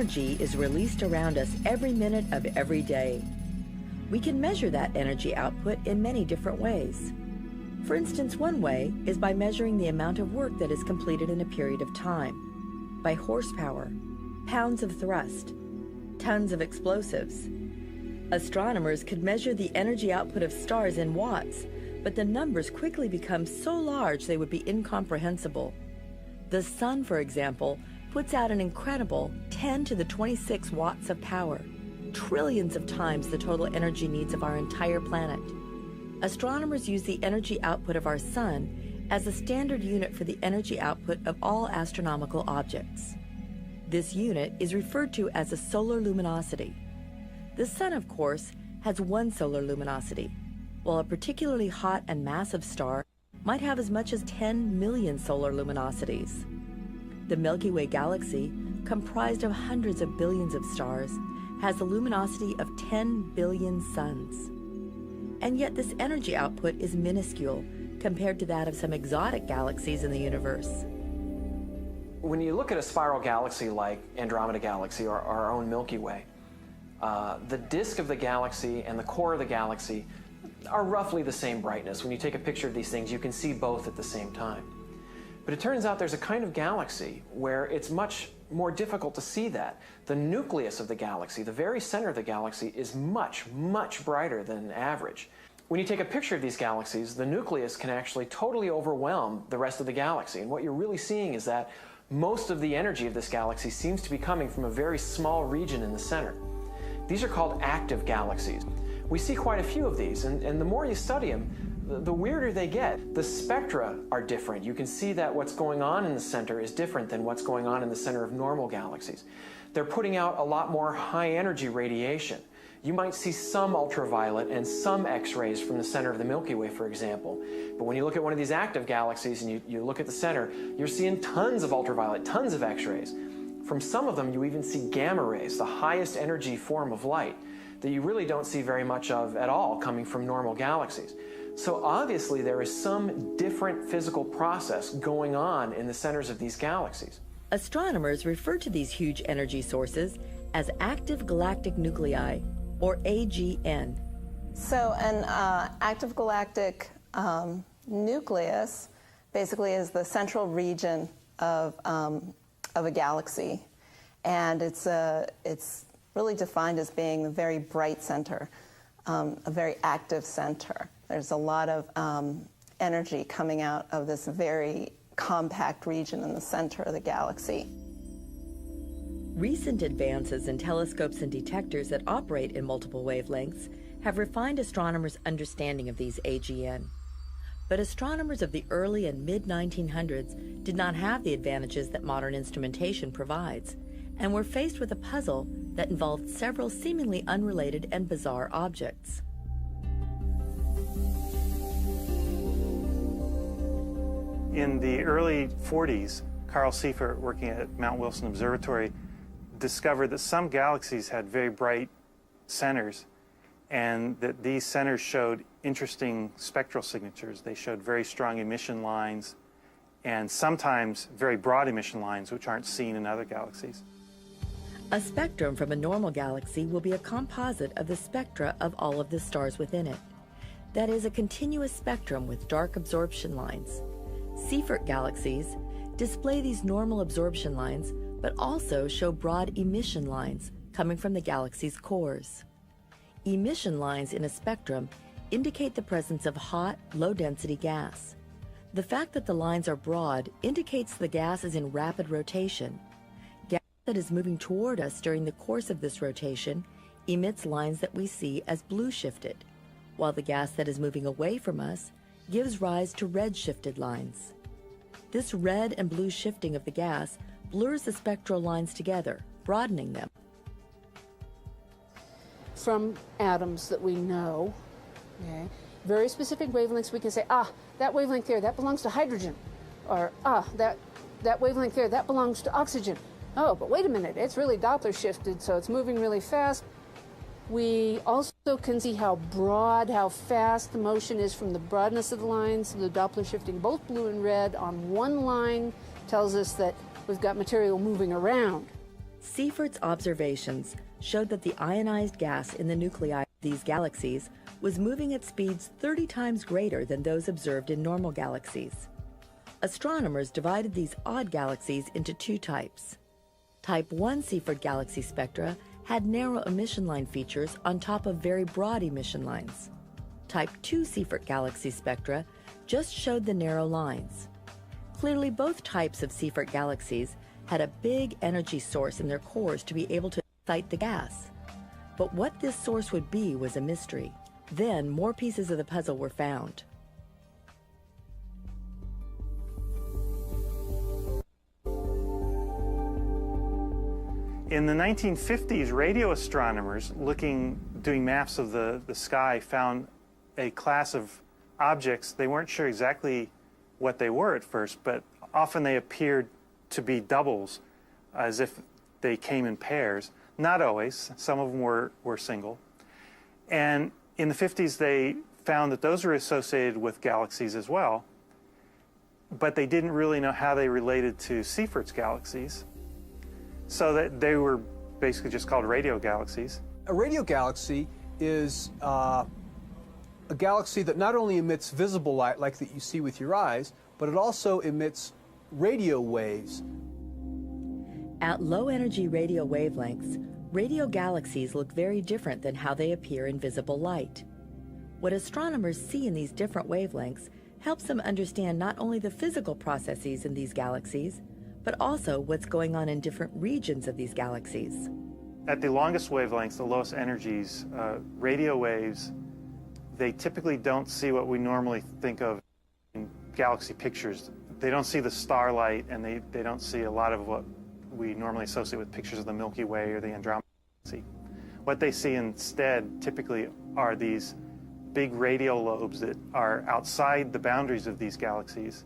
energy is released around us every minute of every day. We can measure that energy output in many different ways. For instance, one way is by measuring the amount of work that is completed in a period of time, by horsepower, pounds of thrust, tons of explosives. Astronomers could measure the energy output of stars in watts, but the numbers quickly become so large they would be incomprehensible. The sun, for example, puts out an incredible 10 to the 26 watts of power, trillions of times the total energy needs of our entire planet. Astronomers use the energy output of our sun as a standard unit for the energy output of all astronomical objects. This unit is referred to as a solar luminosity. The sun, of course, has one solar luminosity, while a particularly hot and massive star might have as much as 10 million solar luminosities. The Milky Way galaxy, comprised of hundreds of billions of stars, has a luminosity of 10 billion suns. And yet this energy output is minuscule compared to that of some exotic galaxies in the universe. When you look at a spiral galaxy like Andromeda Galaxy or our own Milky Way, the disk of the galaxy and the core of the galaxy are roughly the same brightness. When you take a picture of these things, you can see both at the same time. But it turns out there's a kind of galaxy where it's much more difficult to see that. The nucleus of the galaxy, the very center of the galaxy, is much, much brighter than average. When you take a picture of these galaxies, the nucleus can actually totally overwhelm the rest of the galaxy. And what you're really seeing is that most of the energy of this galaxy seems to be coming from a very small region in the center. These are called active galaxies. We see quite a few of these, and the more you study them, the weirder they get. The spectra are different. You can see that what's going on in the center is different than what's going on in the center of normal galaxies. They're putting out a lot more high-energy radiation. You might see some ultraviolet and some X-rays from the center of the Milky Way, for example. But when you look at one of these active galaxies and you look at the center, you're seeing tons of ultraviolet, tons of X-rays. From some of them, you even see gamma rays, the highest energy form of light, that you really don't see very much of at all coming from normal galaxies. So obviously there is some different physical process going on in the centers of these galaxies. Astronomers refer to these huge energy sources as active galactic nuclei, or AGN. So an active galactic nucleus basically is the central region of a galaxy, and it's really defined as being a very bright center, a very active center. There's a lot of energy coming out of this very compact region in the center of the galaxy. Recent advances in telescopes and detectors that operate in multiple wavelengths have refined astronomers' understanding of these AGN. But astronomers of the early and mid-1900s did not have the advantages that modern instrumentation provides, and were faced with a puzzle that involved several seemingly unrelated and bizarre objects. In the early 40s, Carl Seifert, working at Mount Wilson Observatory, discovered that some galaxies had very bright centers, and that these centers showed interesting spectral signatures. They showed very strong emission lines, and sometimes very broad emission lines, which aren't seen in other galaxies. A spectrum from a normal galaxy will be a composite of the spectra of all of the stars within it. That is, a continuous spectrum with dark absorption lines. Seifert galaxies display these normal absorption lines, but also show broad emission lines coming from the galaxy's cores. Emission lines in a spectrum indicate the presence of hot, low-density gas. The fact that the lines are broad indicates the gas is in rapid rotation. Gas that is moving toward us during the course of this rotation emits lines that we see as blue-shifted, while the gas that is moving away from us gives rise to red-shifted lines. This red and blue shifting of the gas blurs the spectral lines together, broadening them. From atoms that we know, okay, very specific wavelengths, we can say, that wavelength there, that belongs to hydrogen. Or, that wavelength there, that belongs to oxygen. Oh, but wait a minute, it's really Doppler shifted, so it's moving really fast. We also can see how broad, how fast the motion is from the broadness of the lines. The Doppler shifting, both blue and red, on one line tells us that we've got material moving around. Seifert's observations showed that the ionized gas in the nuclei of these galaxies was moving at speeds 30 times greater than those observed in normal galaxies. Astronomers divided these odd galaxies into two types. Type 1 Seifert galaxy spectra had narrow emission line features on top of very broad emission lines. Type 2 Seifert galaxy spectra just showed the narrow lines. Clearly, both types of Seifert galaxies had a big energy source in their cores to be able to excite the gas. But what this source would be was a mystery. Then, more pieces of the puzzle were found. In the 1950s, radio astronomers doing maps of the sky found a class of objects. They weren't sure exactly what they were at first, but often they appeared to be doubles, as if they came in pairs. Not always. Some of them were single. And in the 50s, they found that those were associated with galaxies as well, but they didn't really know how they related to Seifert's galaxies, so that they were basically just called radio galaxies. A radio galaxy is a galaxy that not only emits visible light like that you see with your eyes, but it also emits radio waves. At low-energy radio wavelengths, radio galaxies look very different than how they appear in visible light. What astronomers see in these different wavelengths helps them understand not only the physical processes in these galaxies, but also what's going on in different regions of these galaxies. At the longest wavelengths, the lowest energies, radio waves, they typically don't see what we normally think of in galaxy pictures. They don't see the starlight, and they don't see a lot of what we normally associate with pictures of the Milky Way or the Andromeda Galaxy. What they see instead typically are these big radio lobes that are outside the boundaries of these galaxies.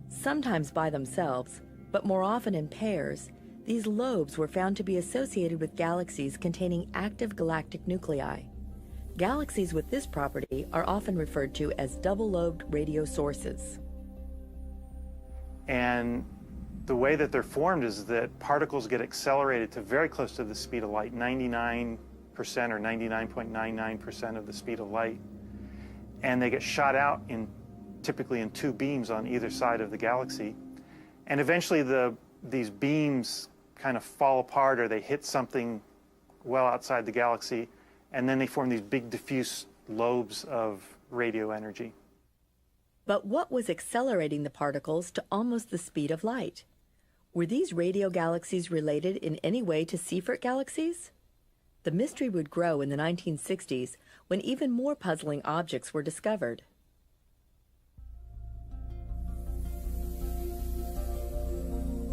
Sometimes by themselves, but more often in pairs, these lobes were found to be associated with galaxies containing active galactic nuclei. Galaxies with this property are often referred to as double-lobed radio sources. And the way that they're formed is that particles get accelerated to very close to the speed of light, 99% or 99.99% of the speed of light. And they get shot out typically in two beams on either side of the galaxy. And eventually these beams kind of fall apart, or they hit something well outside the galaxy, and then they form these big diffuse lobes of radio energy. But what was accelerating the particles to almost the speed of light? Were these radio galaxies related in any way to Seifert galaxies? The mystery would grow in the 1960s when even more puzzling objects were discovered.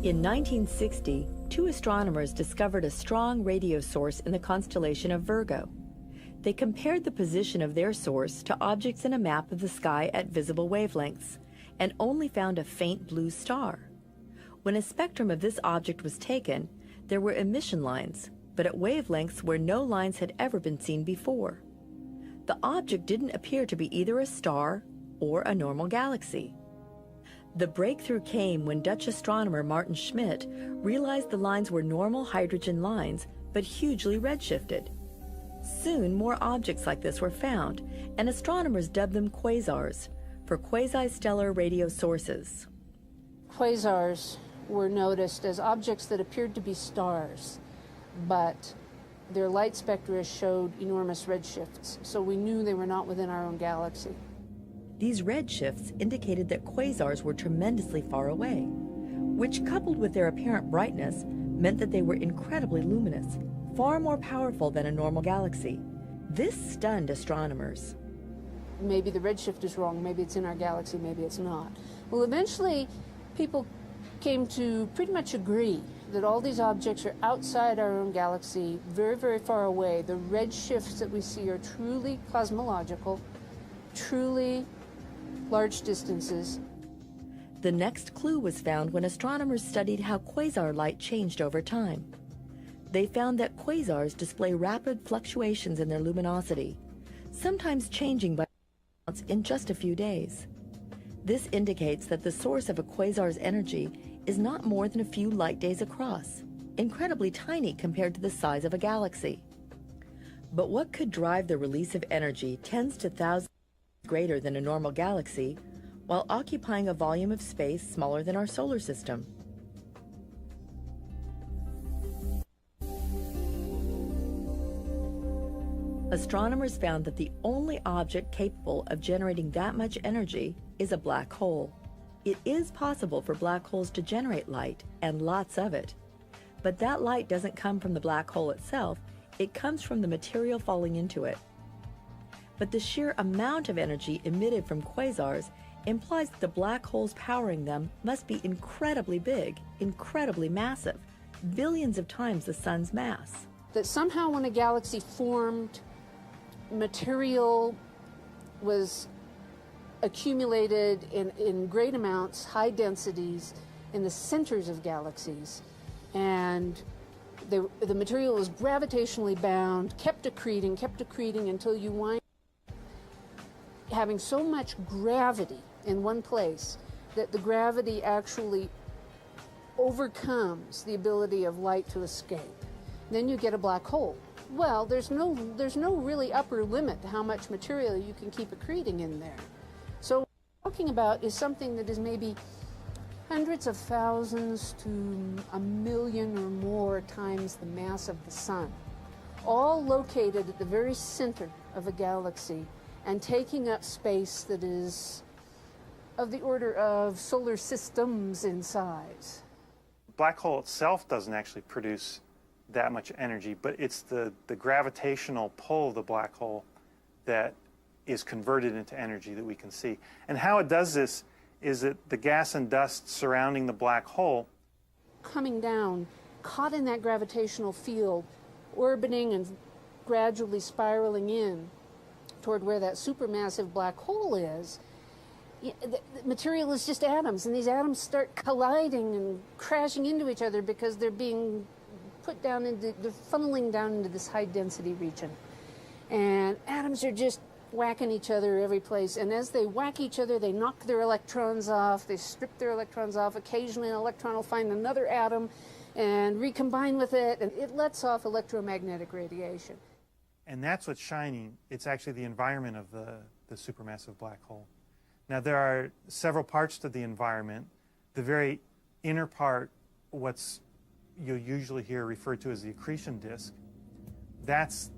In 1960, two astronomers discovered a strong radio source in the constellation of Virgo. They compared the position of their source to objects in a map of the sky at visible wavelengths and only found a faint blue star. When a spectrum of this object was taken, there were emission lines, but at wavelengths where no lines had ever been seen before. The object didn't appear to be either a star or a normal galaxy. The breakthrough came when Dutch astronomer Martin Schmidt realized the lines were normal hydrogen lines, but hugely redshifted. Soon, more objects like this were found, and astronomers dubbed them quasars, for quasi-stellar radio sources. Quasars were noticed as objects that appeared to be stars, but their light spectra showed enormous redshifts, so we knew they were not within our own galaxy. These redshifts indicated that quasars were tremendously far away, which, coupled with their apparent brightness, meant that they were incredibly luminous, far more powerful than a normal galaxy. This stunned astronomers. Maybe the redshift is wrong, maybe it's in our galaxy, maybe it's not. Well, eventually, people came to pretty much agree that all these objects are outside our own galaxy, very, very far away. The redshifts that we see are truly cosmological, truly large distances. The next clue was found when astronomers studied how quasar light changed over time. They found that quasars display rapid fluctuations in their luminosity, sometimes changing by in just a few days. This indicates that the source of a quasar's energy is not more than a few light days across. incredibly tiny compared to the size of a galaxy. But what could drive the release of energy tens to thousands greater than a normal galaxy while occupying a volume of space smaller than our solar system? Astronomers found that the only object capable of generating that much energy is a black hole. It is possible for black holes to generate light, and lots of it. But that light doesn't come from the black hole itself, it comes from the material falling into it. But the sheer amount of energy emitted from quasars implies that the black holes powering them must be incredibly big, incredibly massive, billions of times the sun's mass. That somehow when a galaxy formed, material was accumulated in great amounts, high densities, in the centers of galaxies, and the material was gravitationally bound, kept accreting until you wind up having so much gravity in one place that the gravity actually overcomes the ability of light to escape. Then you get a black hole. Well, there's no really upper limit to how much material you can keep accreting in there. So what we're talking about is something that is maybe hundreds of thousands to 1 million or more times the mass of the sun, all located at the very center of a galaxy and taking up space that is of the order of solar systems in size. Black hole itself doesn't actually produce that much energy, but it's the gravitational pull of the black hole that is converted into energy that we can see. And how it does this is that the gas and dust surrounding the black hole coming down, caught in that gravitational field, orbiting and gradually spiraling in toward where that supermassive black hole is. The material is just atoms, and these atoms start colliding and crashing into each other because they're being put down into, they're funneling down into this high density region. And atoms are just whacking each other every place, and as they whack each other, they knock their electrons off, they strip their electrons off. Occasionally an electron will find another atom and recombine with it, and it lets off electromagnetic radiation. And that's what's shining. It's actually the environment of the supermassive black hole. Now, there are several parts to the environment. The very inner part, what's you'll usually hear referred to as the accretion disk, that's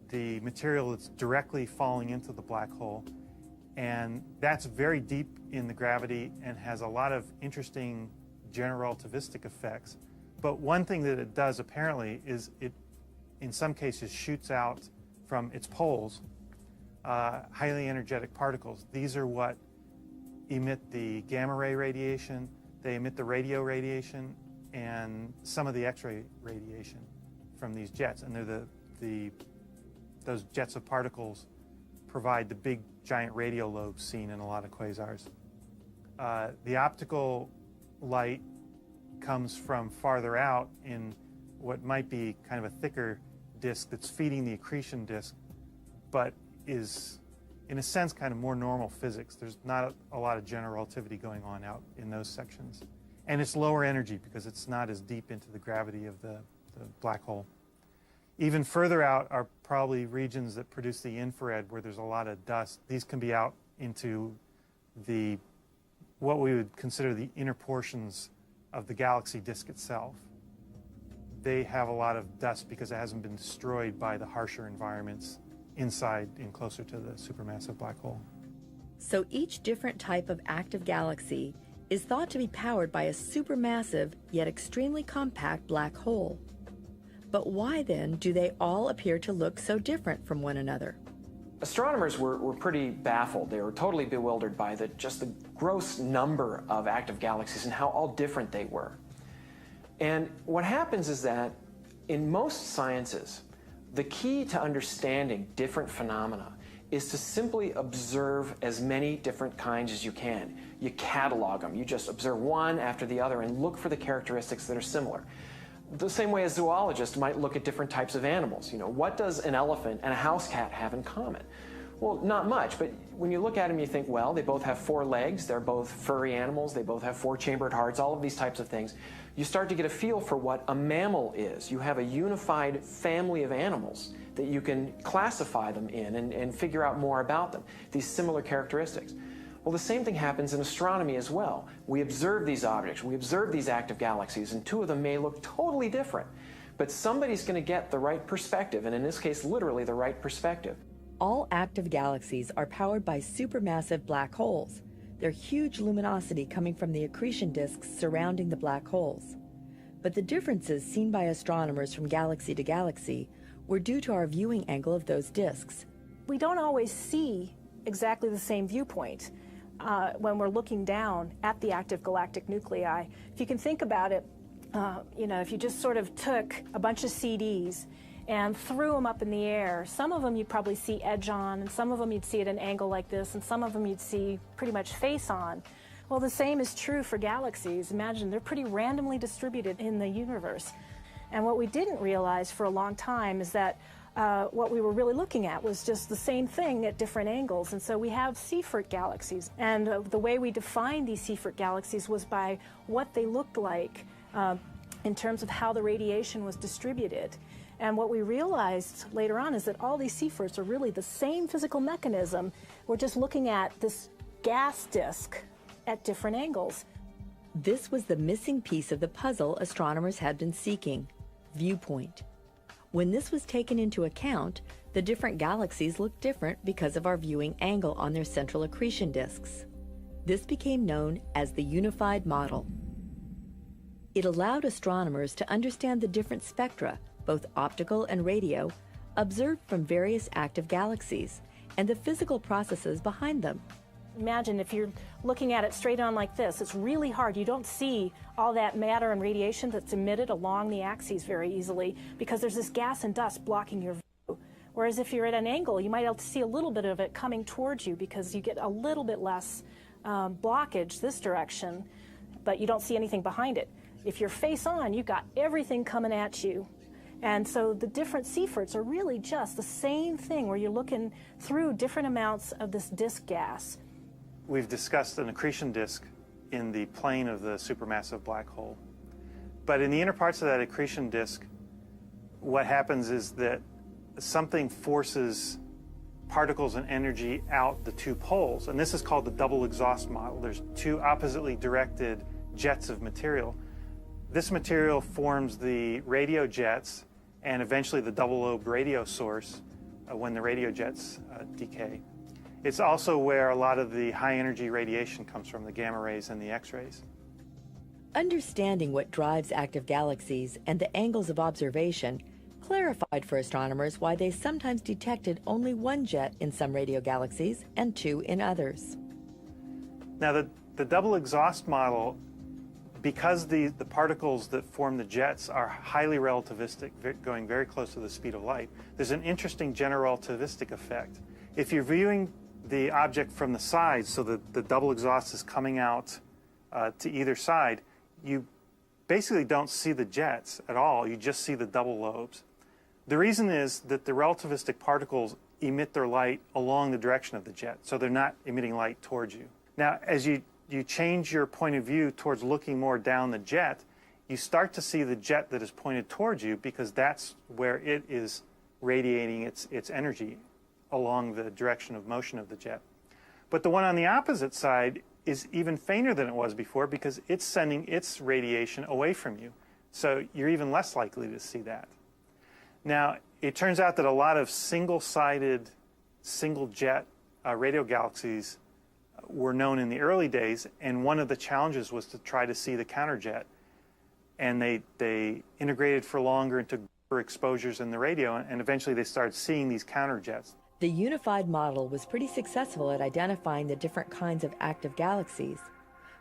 the material that's directly falling into the black hole. And that's very deep in the gravity and has a lot of interesting general relativistic effects. But one thing that it does apparently is it, in some cases, shoots out from its poles highly energetic particles. These are what emit the gamma ray radiation, they emit the radio radiation, and some of the X-ray radiation from these jets. And they're those jets of particles provide the big giant radio lobes seen in a lot of quasars. The optical light comes from farther out in what might be kind of a thicker disk that's feeding the accretion disk, but is, in a sense, kind of more normal physics. There's not a lot of general relativity going on out in those sections. And it's lower energy because it's not as deep into the gravity of the black hole. Even further out are probably regions that produce the infrared where there's a lot of dust. These can be out into what we would consider the inner portions of the galaxy disk itself. They have a lot of dust because it hasn't been destroyed by the harsher environments inside and closer to the supermassive black hole. So each different type of active galaxy is thought to be powered by a supermassive yet extremely compact black hole. But why then do they all appear to look so different from one another? Astronomers were pretty baffled. They were totally bewildered by just the gross number of active galaxies and how all different they were. And what happens is that in most sciences, the key to understanding different phenomena is to simply observe as many different kinds as you can. You catalog them. You just observe one after the other and look for the characteristics that are similar. The same way a zoologist might look at different types of animals. You know, what does an elephant and a house cat have in common? Well, not much, but when you look at them, you think, well, they both have 4 legs, they're both furry animals, they both have 4 chambered hearts, all of these types of things. You start to get a feel for what a mammal is. You have a unified family of animals that you can classify them in and figure out more about them, these similar characteristics. Well, the same thing happens in astronomy as well. We observe these objects, we observe these active galaxies, and 2 of them may look totally different. But somebody's going to get the right perspective, and in this case, literally the right perspective. All active galaxies are powered by supermassive black holes. They're huge luminosity coming from the accretion disks surrounding the black holes. But the differences seen by astronomers from galaxy to galaxy were due to our viewing angle of those disks. We don't always see exactly the same viewpoint when we're looking down at the active galactic nuclei. If you can think about it, if you just sort of took a bunch of CDs and threw them up in the air, some of them you'd probably see edge on, and some of them you'd see at an angle like this, and some of them you'd see pretty much face on. Well, the same is true for galaxies. Imagine they're pretty randomly distributed in the universe. And what we didn't realize for a long time is that what we were really looking at was just the same thing at different angles. And so we have Seyfert galaxies. And the way we defined these Seyfert galaxies was by what they looked like in terms of how the radiation was distributed. And what we realized later on is that all these Seyferts are really the same physical mechanism. We're just looking at this gas disk at different angles. This was the missing piece of the puzzle astronomers had been seeking: viewpoint. When this was taken into account, the different galaxies looked different because of our viewing angle on their central accretion disks. This became known as the unified model. It allowed astronomers to understand the different spectra, both optical and radio, observed from various active galaxies, and the physical processes behind them. Imagine if you're looking at it straight on like this, it's really hard. You don't see all that matter and radiation that's emitted along the axes very easily because there's this gas and dust blocking your view. Whereas if you're at an angle, you might be able to see a little bit of it coming towards you because you get a little bit less blockage this direction, but you don't see anything behind it. If you're face on, you've got everything coming at you. And so the different Seyferts are really just the same thing where you're looking through different amounts of this disk gas. We've discussed an accretion disk in the plane of the supermassive black hole. But in the inner parts of that accretion disk, what happens is that something forces particles and energy out the 2 poles, and this is called the double exhaust model. There's 2 oppositely directed jets of material. This material forms the radio jets and eventually the double-lobed radio source when the radio jets decay. It's also where a lot of the high-energy radiation comes from, the gamma rays and the X-rays. Understanding what drives active galaxies and the angles of observation clarified for astronomers why they sometimes detected only 1 jet in some radio galaxies and 2 in others. Now, the double exhaust model, because the particles that form the jets are highly relativistic, going very close to the speed of light, there's an interesting general relativistic effect. If you're viewing the object from the side, so that the double exhaust is coming out to either side, you basically don't see the jets at all. You just see the double lobes. The reason is that the relativistic particles emit their light along the direction of the jet, so they're not emitting light towards you. Now, as you change your point of view towards looking more down the jet, you start to see the jet that is pointed towards you because that's where it is radiating its energy along the direction of motion of the jet. But the one on the opposite side is even fainter than it was before because it's sending its radiation away from you. So you're even less likely to see that. Now, it turns out that a lot of single-sided, single-jet radio galaxies were known in the early days, and one of the challenges was to try to see the counterjet. And they integrated for longer into exposures in the radio, and eventually they started seeing these counterjets. The unified model was pretty successful at identifying the different kinds of active galaxies,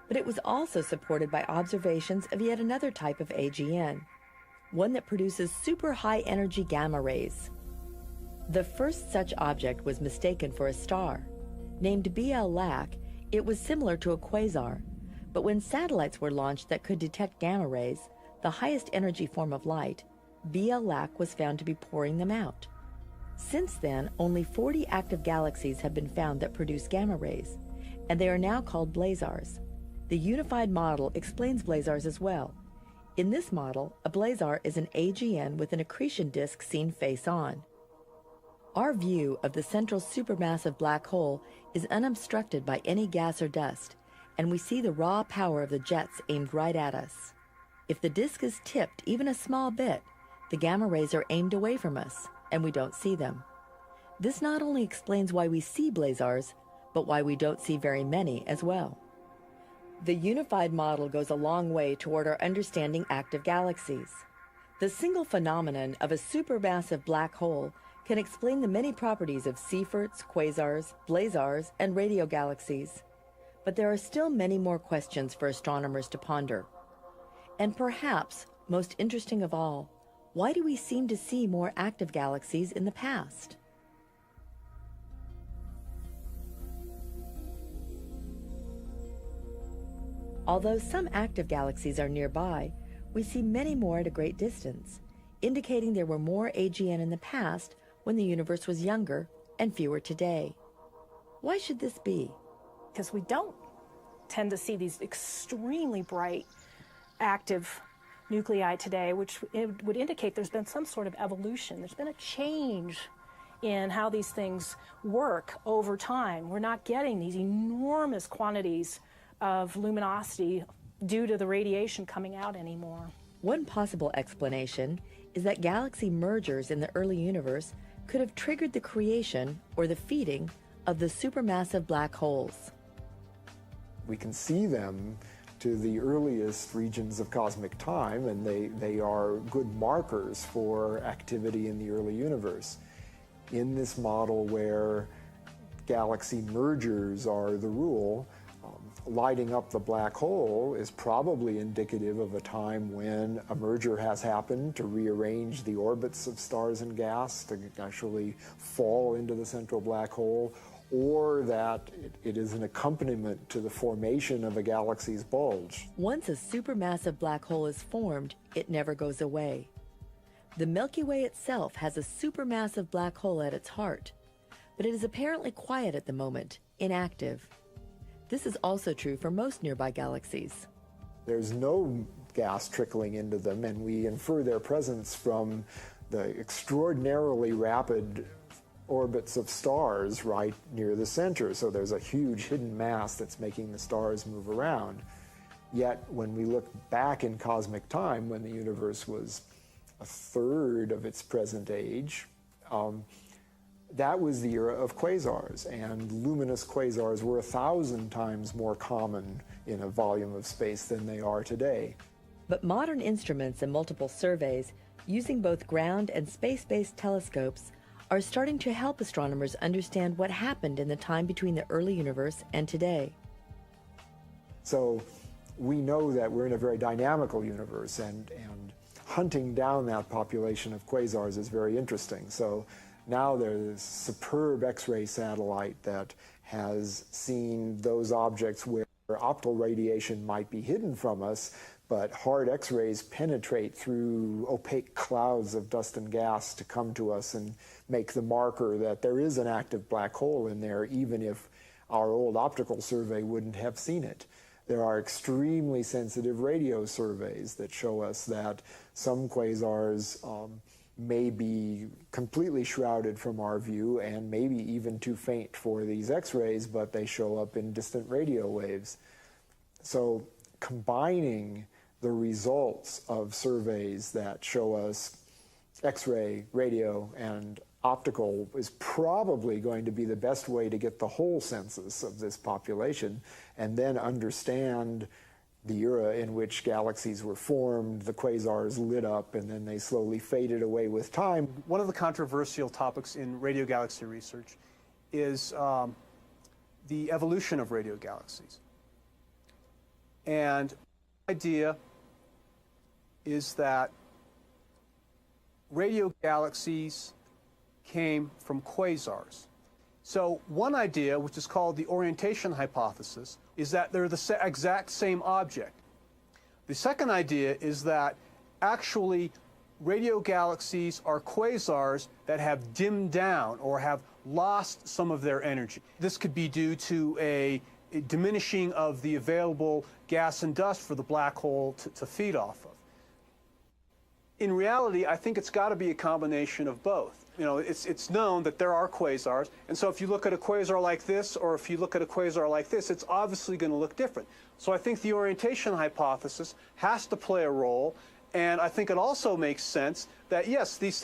but it was also supported by observations of yet another type of AGN, one that produces super high energy gamma rays. The first such object was mistaken for a star. Named BL-LAC, it was similar to a quasar, but when satellites were launched that could detect gamma rays, the highest energy form of light, BL-LAC was found to be pouring them out. Since then, only 40 active galaxies have been found that produce gamma rays, and they are now called blazars. The unified model explains blazars as well. In this model, a blazar is an AGN with an accretion disk seen face on. Our view of the central supermassive black hole is unobstructed by any gas or dust, and we see the raw power of the jets aimed right at us. If the disk is tipped even a small bit, the gamma rays are aimed away from us, and we don't see them. This not only explains why we see blazars, but why we don't see very many as well. The unified model goes a long way toward our understanding active galaxies. The single phenomenon of a supermassive black hole can explain the many properties of Seyferts, quasars, blazars, and radio galaxies. But there are still many more questions for astronomers to ponder. And perhaps, most interesting of all, why do we seem to see more active galaxies in the past? Although some active galaxies are nearby, we see many more at a great distance, indicating there were more AGN in the past when the universe was younger and fewer today. Why should this be? Because we don't tend to see these extremely bright active nuclei today, which it would indicate there's been some sort of evolution. There's been a change in how these things work over time. We're not getting these enormous quantities of luminosity due to the radiation coming out anymore. One possible explanation is that galaxy mergers in the early universe could have triggered the creation or the feeding of the supermassive black holes. We can see them to the earliest regions of cosmic time, and they are good markers for activity in the early universe. In this model where galaxy mergers are the rule, lighting up the black hole is probably indicative of a time when a merger has happened to rearrange the orbits of stars and gas to actually fall into the central black hole, or that it is an accompaniment to the formation of a galaxy's bulge. Once a supermassive black hole is formed, it never goes away. The Milky Way itself has a supermassive black hole at its heart, but it is apparently quiet at the moment, inactive. This is also true for most nearby galaxies. There's no gas trickling into them, and we infer their presence from the extraordinarily rapid orbits of stars right near the center. So there's a huge hidden mass that's making the stars move around. Yet when we look back in cosmic time, when the universe was a third of its present age, that was the era of quasars, and luminous quasars were 1,000 times more common in a volume of space than they are today. But modern instruments and multiple surveys, using both ground and space-based telescopes, are starting to help astronomers understand what happened in the time between the early universe and today. So we know that we're in a very dynamical universe, and hunting down that population of quasars is very interesting. So now there's a superb X-ray satellite that has seen those objects where optical radiation might be hidden from us, but hard X-rays penetrate through opaque clouds of dust and gas to come to us and make the marker that there is an active black hole in there, even if our old optical survey wouldn't have seen it. There are extremely sensitive radio surveys that show us that some quasars may be completely shrouded from our view and maybe even too faint for these X-rays, but they show up in distant radio waves. So combining the results of surveys that show us X-ray, radio, and optical is probably going to be the best way to get the whole census of this population and then understand the era in which galaxies were formed, the quasars lit up, and then they slowly faded away with time. One of the controversial topics in radio galaxy research is the evolution of radio galaxies. And the idea is that radio galaxies came from quasars. So one idea, which is called the orientation hypothesis, is that they're the exact same object. The second idea is that actually radio galaxies are quasars that have dimmed down or have lost some of their energy. This could be due to a diminishing of the available gas and dust for the black hole to feed off of. In reality, I think it's got to be a combination of both. You know, it's known that there are quasars, and so if you look at a quasar like this, or if you look at a quasar like this, it's obviously going to look different. So I think the orientation hypothesis has to play a role, and I think it also makes sense that, yes, these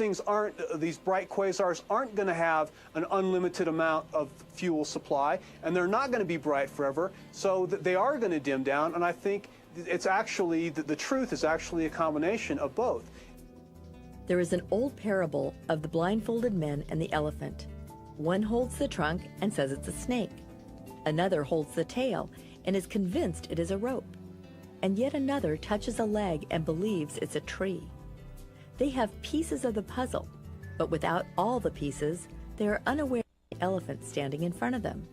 bright quasars aren't going to have an unlimited amount of fuel supply, and they're not going to be bright forever, so they are going to dim down, and I think it's actually, the truth is actually a combination of both. There is an old parable of the blindfolded men and the elephant. One holds the trunk and says it's a snake. Another holds the tail and is convinced it is a rope. And yet another touches a leg and believes it's a tree. They have pieces of the puzzle, but without all the pieces, they are unaware of the elephant standing in front of them.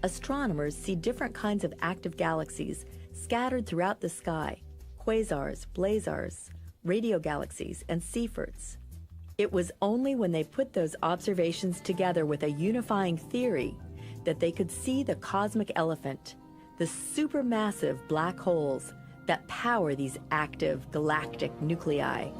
Astronomers see different kinds of active galaxies scattered throughout the sky: quasars, blazars, radio galaxies, and Seyferts. It was only when they put those observations together with a unifying theory that they could see the cosmic elephant, the supermassive black holes that power these active galactic nuclei.